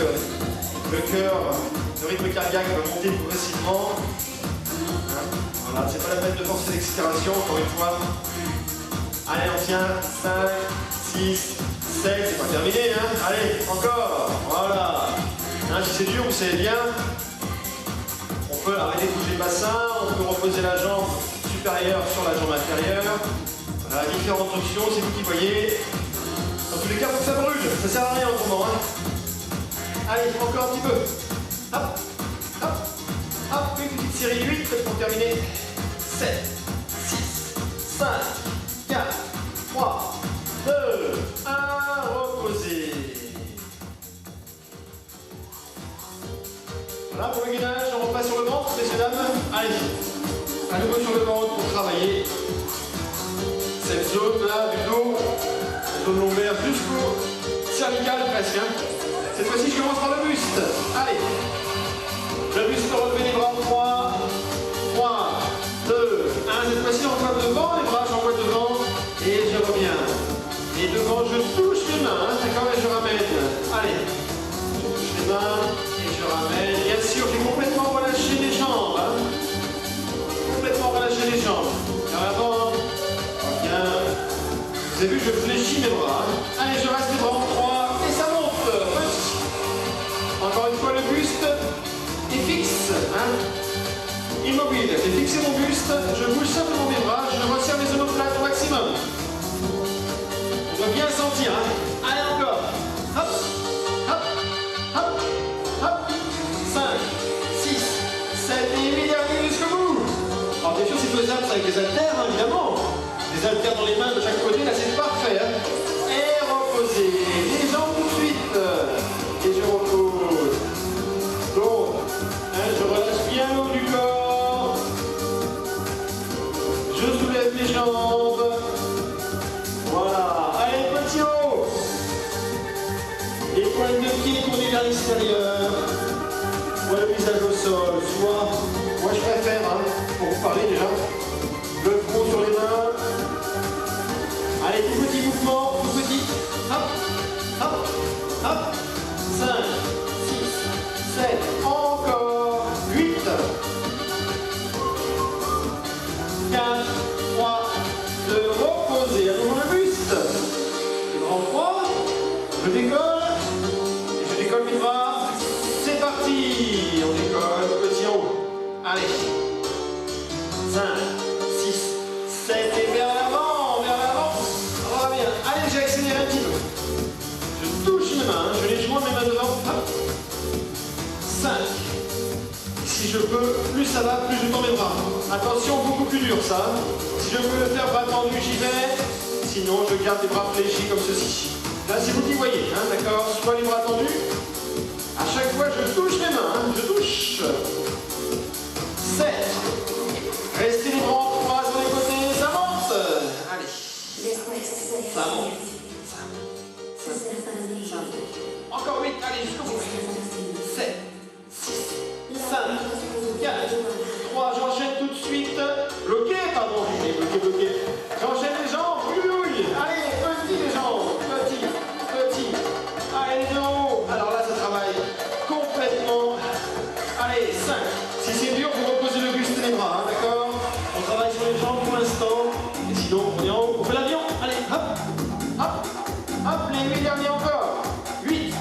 [SPEAKER 1] le cœur, le rythme cardiaque va monter progressivement. Voilà, c'est pas la peine de forcer l'expiration, encore une fois. Allez, on tient. 5, 6, 7, c'est pas terminé, hein. Allez, encore. Voilà. Hein, si c'est dur, vous savez bien. On peut arrêter de bouger le bassin, on peut reposer la jambe supérieure sur la jambe inférieure. Voilà, différentes options, c'est vous qui voyez. Dans tous les cas, faut que ça brûle. Ça sert à rien en tournant, hein. Allez, encore un petit peu. Hop, hop. Hop, une petite série 8 pour terminer. 7, 6, 5, 4, 3, 2, 1, reposez. Voilà pour le gainage, on repasse sur le ventre, messieurs, dames. Allez, à nouveau sur le ventre pour travailler cette zone là du dos, la zone lombaire jusqu'au cervical presque. Hein. Cette fois-ci, je commence par le buste. Allez. Le buste relevé, les bras en 3, 3, 2, 1. Cette fois-ci, j'envoie devant les bras, j'envoie devant et je reviens. Et devant, je touche les mains, hein, d'accord, et je ramène. Allez, je touche les mains et je ramène. Bien sûr, j'ai complètement relâché les jambes. Hein. Complètement relâché les jambes. Vers l'avant, bien. Vous avez vu, je fléchis mes bras. Hein. Allez, je reste les bras en 3 et ça monte. Petit. Encore une fois, le buste. Et fixe, hein, immobile. J'ai fixé mon buste, je bouge simplement mes bras, je avec les haltères, hein, évidemment. Les haltères dans les mains de chaque côté, là c'est parfait. Hein. Et reposer. Les jambes tout de suite. Et je repose. Donc, hein, je relâche bien le haut du corps. Je soulève mes jambes. Voilà. Allez, petit haut. Les pointes de pied tournées vers l'extérieur. Soit le visage au sol, soit, moi je préfère, hein, pour vous parler déjà, le front sur les mains. Allez, tout petit mouvement, tout petit. Hop, hop, hop. 5, 6, 7, encore 8, 4, 3, 2, reposez. À nouveau le buste. Grand 3, je décolle, et je décolle mes bras. C'est parti. On décolle, petit en haut. Allez. 5, 6, 7 et vers l'avant, vers l'avant. On va bien. Allez, j'ai accéléré un petit peu. Je touche mes mains, je les joins mes mains devant. Hop. 5. Si je peux, plus ça va, plus je tends mes bras. Attention, beaucoup plus dur ça. Si je peux le faire bras tendu, j'y vais. Sinon, je garde les bras fléchis comme ceci. Là, c'est vous qui voyez, hein, d'accord? Soit les bras tendus. À chaque fois, je touche mes mains, hein, je touche. 7. Restez les bras en croix sur les côtés, ça monte. Allez. Ça monte. Ça monte. Encore 8, allez, jusqu'au bout. 7, 6, 5, 4, 3, j'enchaîne tout de suite. Bloqué, pardon, bloqué. J'enchaîne les jambes, oui. Allez, petit les jambes, petit. Allez, les deux en haut. Alors là, ça travaille complètement. Allez, 5. Si c'est dur, vous reposez le buste et les bras, hein, d'accord? On travaille sur les jambes pour l'instant. Et sinon, on est en haut. On fait l'avion. Allez, hop, les 8 derniers encore. 8,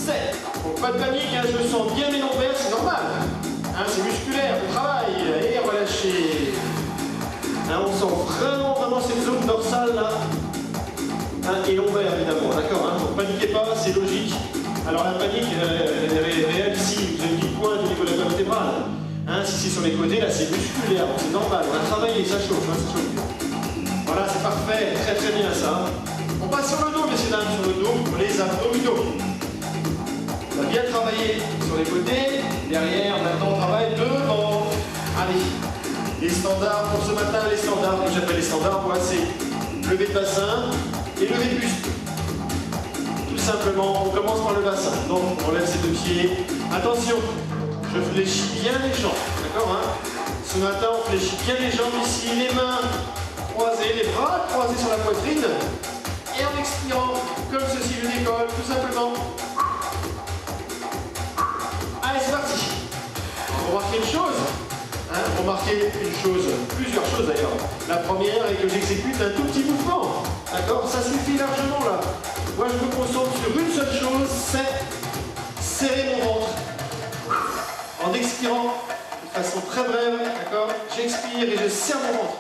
[SPEAKER 1] 7. Donc pas de panique, hein, je sens bien mes lombaires, c'est normal. Hein, c'est musculaire, on travaille. Et relâchez. Hein, on sent vraiment cette zone dorsale là. Hein, et lombaire évidemment, d'accord, hein, donc paniquez pas, c'est logique. Alors la panique, elle est réelle ici, vous avez une petite pointe au niveau de la colonne vertébrale. Hein, si c'est sur les côtés, là c'est musculaire, c'est normal, on a travaillé, ça chauffe, hein, ça chauffe. Voilà, c'est parfait, très bien ça. On passe sur le dos, messieurs dames, sur le dos, pour les abdominaux. On va bien travailler sur les côtés, derrière, maintenant on travaille devant. Allez, les standards pour ce matin, les standards, que j'appelle les standards, moi c'est lever de bassin et lever de buste. Tout simplement, on commence par le bassin. Donc, on lève ses deux pieds. Attention, je fléchis bien les jambes. D'accord, hein? Ce matin, on fléchit bien les jambes ici, les mains croisées, les bras croisés sur la poitrine. Et en expirant, comme ceci, je décolle, tout simplement. Allez, c'est parti. Remarquez une chose. Hein, remarquez une chose, plusieurs choses d'ailleurs. La première est que j'exécute un tout petit mouvement. D'accord? Ça suffit largement là. Moi je me concentre sur une seule chose, c'est serrer mon ventre. En expirant, de façon très brève, d'accord? J'expire et je serre mon ventre.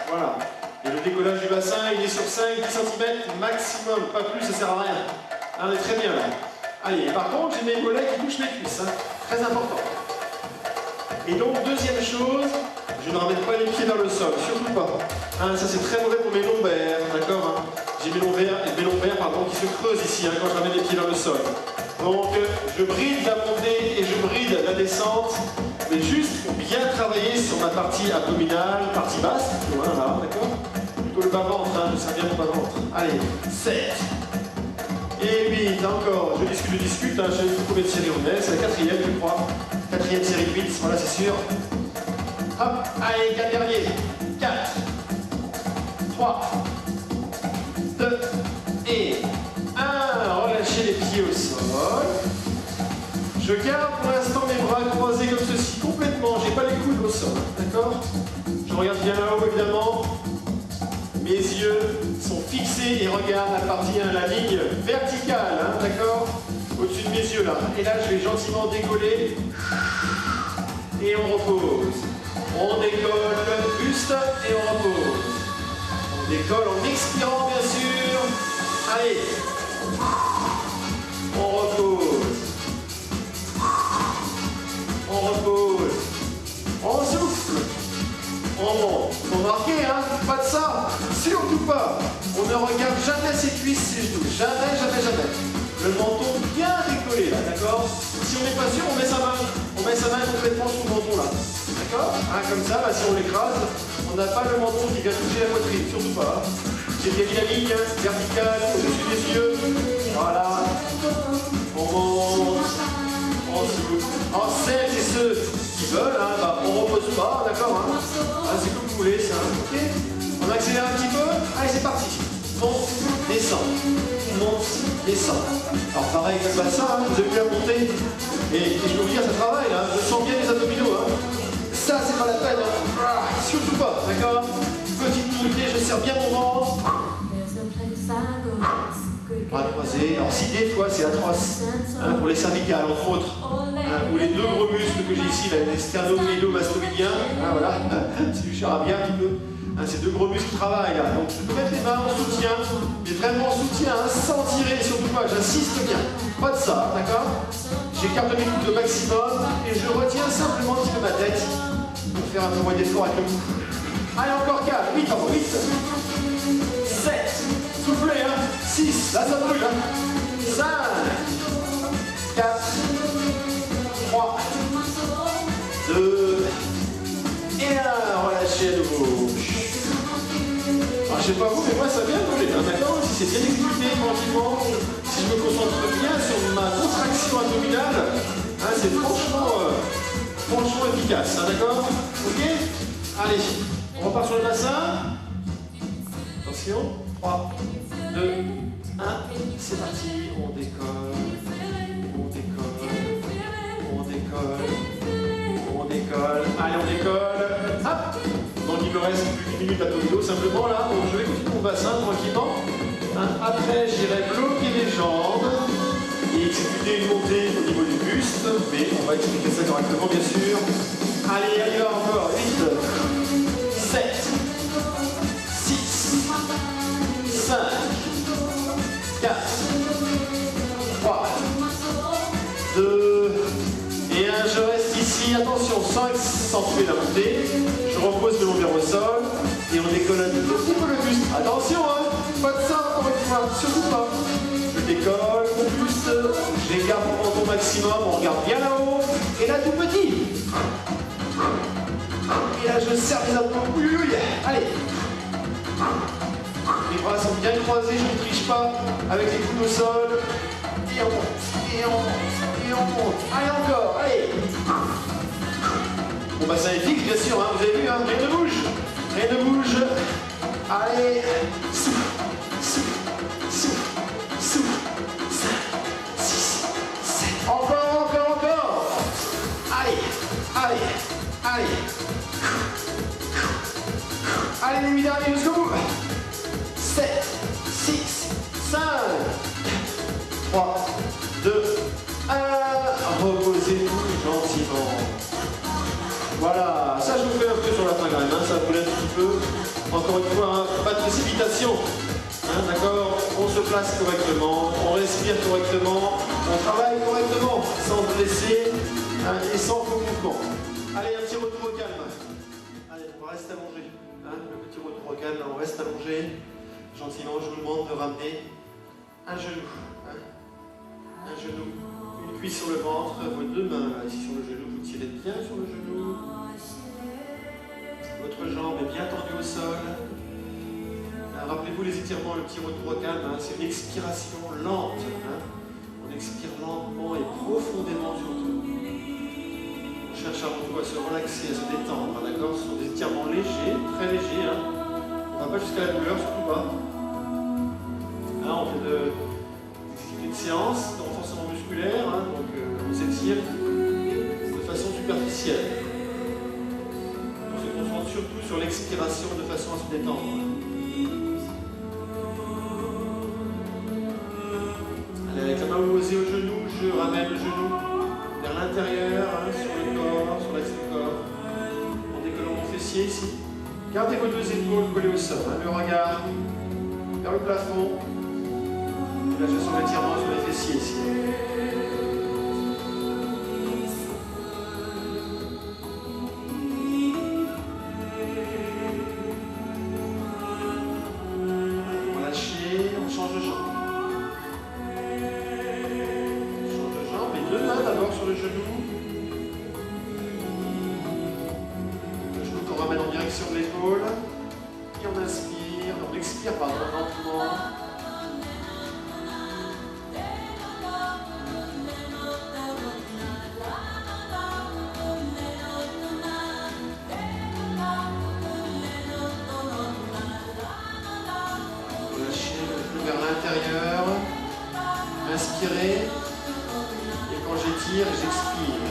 [SPEAKER 1] Voilà. Et le décollage du bassin, il est sur 5-10 cm maximum. Pas plus, ça sert à rien. Hein, on est très bien là. Allez, par contre, j'ai mes mollets qui touchent mes cuisses. Hein. Très important. Et donc, deuxième chose, je ne ramène pas les pieds vers le sol, surtout pas. Hein, ça c'est très mauvais pour mes lombaires, d'accord, hein. J'ai mes lombaires qui se creusent ici hein, quand je ramène les pieds vers le sol. Donc, je bride la montée et je bride la descente, mais juste pour bien travailler sur ma partie abdominale, partie basse, plutôt, hein, là, d'accord. Plutôt le bas-ventre, hein, ça vient du bas-ventre. Allez, 7. Et 8, encore, je discute, hein, je sais combien de séries on est, c'est la 4e, je crois. 4e série de 8, voilà, c'est sûr. Hop, allez, 4 derniers. 4, 3, 2 et 1. Relâchez les pieds au sol. Je garde pour l'instant mes bras croisés comme ceci, complètement. J'ai pas les coudes au sol, d'accord? Je regarde bien là-haut, évidemment. Mes yeux sont fixés et regardent la partie, la ligne verticale, hein, d'accord? Au-dessus de mes yeux, là. Et là, je vais gentiment décoller. Et on repose. On décolle le buste et on repose. On décolle en expirant, bien sûr. Allez. On repose. On repose. On souffle. On monte. Faut marquer, hein, pas de ça, surtout pas. On ne regarde jamais ses cuisses, ses genoux, jamais, jamais, jamais. Le menton bien décollé là, d'accord? Si on n'est pas sûr, on met sa main complètement sous le menton là. D'accord? Hein, comme ça, là, si on l'écrase, on n'a pas le menton qui vient toucher la poitrine, surtout pas. J'ai bien la ligne verticale au-dessus des yeux. Voilà. On monte. On souffle. En celles et ceux qui veulent, hein, bah, on ne repose pas, d'accord, hein? Ah, c'est comme vous voulez, ça. Ok? On accélère un petit peu. Allez, c'est parti. Monte, descend. Monte, descend. Alors pareil que le bassin, hein, vous avez vu la montée. Et je peux vous dire, ça travaille, là. Je sens bien les abdominaux. Hein. Ça, c'est pas la peine. Hein. Ah, surtout pas, d'accord? Petite montée, je serre bien mon ventre. Bras croisés. Alors si des fois c'est atroce, hein, pour les cervicales entre autres, hein, ou les deux gros muscles que j'ai ici, les sternocleidomastoïdiens, hein, voilà, c'est du charabia un petit peu. Hein, ces deux gros muscles travaillent là. Donc je peux mettre les mains en soutien, mais vraiment en soutien, hein, sans tirer, surtout pas, j'insiste bien. Pas de ça, d'accord? J'écarte mes coudes au maximum et je retiens simplement un petit peu ma tête pour faire un peu moins d'effort avec le cou. Allez, encore 4, 8, encore 8, 7, soufflez, hein, 6, là ça brûle, hein, 5, 4, 3, 2, et 1, relâchez à nouveau. Alors, je sais pas vous, mais moi ça vient brûler, hein, d'accord? Si c'est bien exécuté tranquillement, si je me concentre bien sur ma contraction abdominale, hein, c'est franchement efficace, hein, d'accord? Ok? Allez, on repart sur le bassin. Attention, 3, 2, 1, c'est parti, on décolle, on décolle, on décolle, on décolle, allez on décolle, hop. Donc il me reste plus qu'une minute abdominaux simplement là, donc je vais continuer mon bassin tranquillement. Hein. Après j'irai bloquer les jambes et exécuter une montée au niveau du buste, mais on va expliquer ça correctement bien sûr. Allez, allez encore, 8, 7, 6, 5, 4, 3, 2, et 1, je reste ici, attention, sans accentuer la montée, je repose le lombaire au sol, et on décolle un tout petit peu le buste, attention, hein, pas de ça encore une fois, surtout pas, je décolle mon buste, j'écarte mon menton maximum, on regarde bien là-haut, et là tout petit, et là je serre les abdos, oui, oui, allez. Les bras sont bien croisés, je ne triche pas avec les coudes au sol. Et on monte, et on monte, et on monte. Allez encore, allez. Bon bassin est fixe bien sûr, hein, vous avez vu, hein, rien ne bouge. Rien ne bouge. Allez, souffle, souffle, souffle, souffle. 5, 6, 7. Encore, encore, encore. Allez, allez, allez. Allez les 8 derniers jusqu'au bout. 7, 6, 5, 3, 2, 1. Reposez-vous gentiment. Voilà, ça je vous fais un peu sur la fin quand même, hein, ça vous l'aide un petit peu. Encore une fois, hein, pas de précipitation. Hein, d'accord? On se place correctement, on respire correctement, on travaille correctement, sans blesser, hein, et sans faux mouvement. Allez, un petit retour au calme. Allez, on va rester allongé. Hein, le petit retour au calme, on reste allongé. Gentiment, je vous demande de ramener un genou. Hein, un genou, une cuisse sur le ventre, vos deux mains là, ici sur le genou, vous tirez bien sur le genou. Votre jambe est bien tendue au sol. Rappelez-vous les étirements, le petit retour au calme, hein, c'est une expiration lente. Hein. On expire lentement et profondément surtout. On cherche avant tout à se relaxer, à se détendre, d'accord? Ce sont des étirements légers, très légers. Hein. On ne va pas jusqu'à la douleur, surtout pas. Là, on fait une séance de renforcement musculaire, hein, donc on s'étire de façon superficielle. On se concentre surtout sur l'expiration de façon à se détendre. Allez, avec la main opposée au genou, je ramène le genou vers l'intérieur, hein, sur le corps, sur l'axe du corps, en décollant mon fessier ici. Gardez vos deux épaules collées au sol, hein, le regard vers le plafond. Là, je sens l'étirement sur les fessiers ici. épaules. Et on inspire, on expire, pardon, lentement. Lâchez le genou vers l'intérieur. Inspirez. Et quand j'étire, j'expire.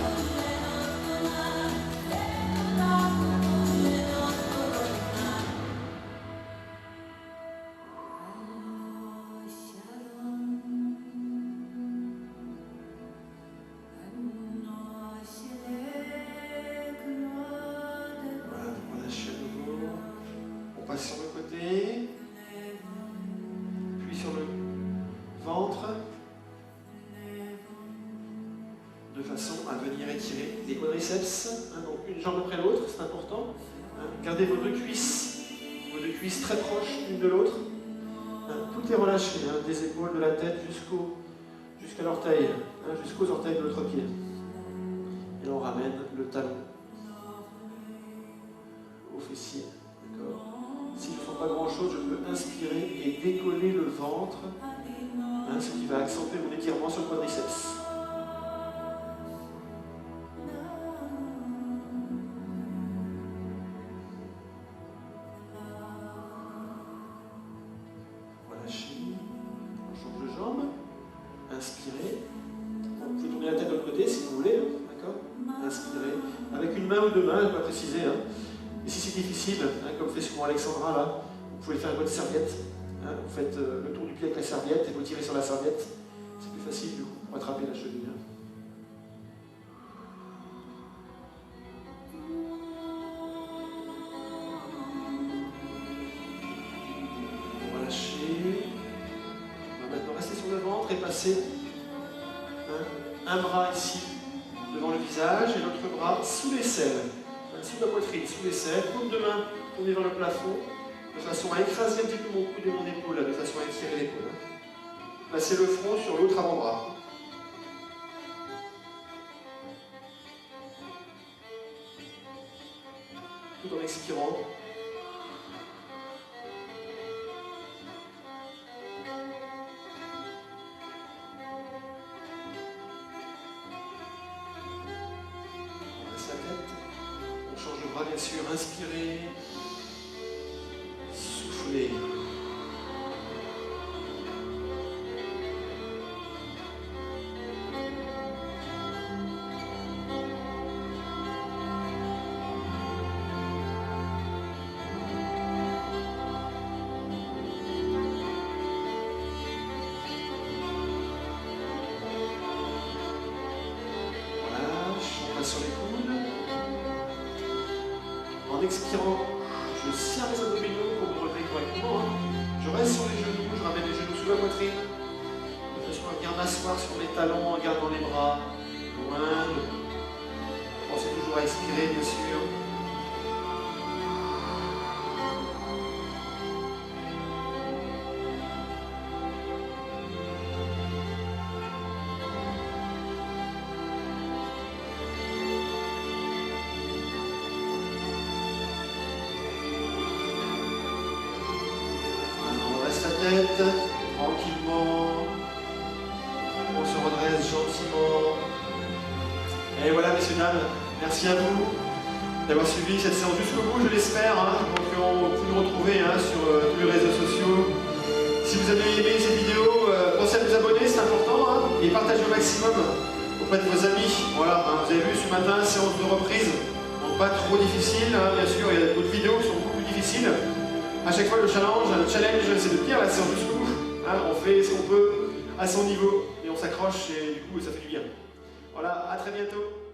[SPEAKER 1] Sur le côté, puis sur le ventre, de façon à venir étirer les quadriceps, hein, donc une jambe après l'autre, c'est important. Hein, gardez vos deux cuisses très proches l'une de l'autre. Hein, tout est relâché, hein, des épaules, de la tête jusqu'à l'orteil, hein, jusqu'aux orteils de l'autre pied. Et on ramène le talon au fessier. D'accord ? Si je ne sens pas grand chose, je peux inspirer et décoller le ventre, hein, ce qui va accentuer mon étirement sur le quadriceps. Relâchez, on change de jambe, inspirez. Vous pouvez tourner la tête de l'autre côté si vous voulez, hein, d'accord ? Inspirez, avec une main ou deux mains, je ne vais pas préciser. Hein. Et si c'est difficile, hein, comme fait souvent Alexandra là, vous pouvez faire votre serviette. Hein, vous faites le tour du pied avec la serviette et vous tirez sur la serviette. C'est plus facile du coup pour attraper la cheville. Hein. Relâchez. On va maintenant rester sur le ventre et passer un bras ici devant le visage et l'autre bras sous l'aisselle. Sous la poitrine, sous l'aisselle, paume de main tournée vers le plafond, de façon à écraser un petit peu mon coude et mon épaule, là, de façon à étirer l'épaule. Placez le front sur l'autre avant-bras. Tout en expirant. On laisse la tête. On change de bras, bien sûr. Inspirez. Soufflez. Sur les coudes. En expirant, je serre les abdominaux pour me relever correctement. Je reste sur les genoux, je ramène les genoux sous la poitrine, de façon à bien m'asseoir sur les talons en gardant les bras loin. Pensez toujours à expirer, bien sûr. Tête, tranquillement, on se redresse gentiment. Et voilà, messieurs, dames, merci à vous d'avoir suivi cette séance jusqu'au bout, je l'espère. Donc on peut nous retrouver sur tous les réseaux sociaux. Si vous avez aimé cette vidéo, pensez à vous abonner, c'est important, et partagez au maximum auprès de vos amis. Voilà, vous avez vu ce matin, séance de reprise, donc pas trop difficile, bien sûr, il y a d'autres vidéos qui sont beaucoup plus difficiles. À chaque fois, le challenge, c'est de tenir la séance jusqu'au bout. On fait ce qu'on peut à son niveau et on s'accroche et du coup, ça fait du bien. Voilà, à très bientôt.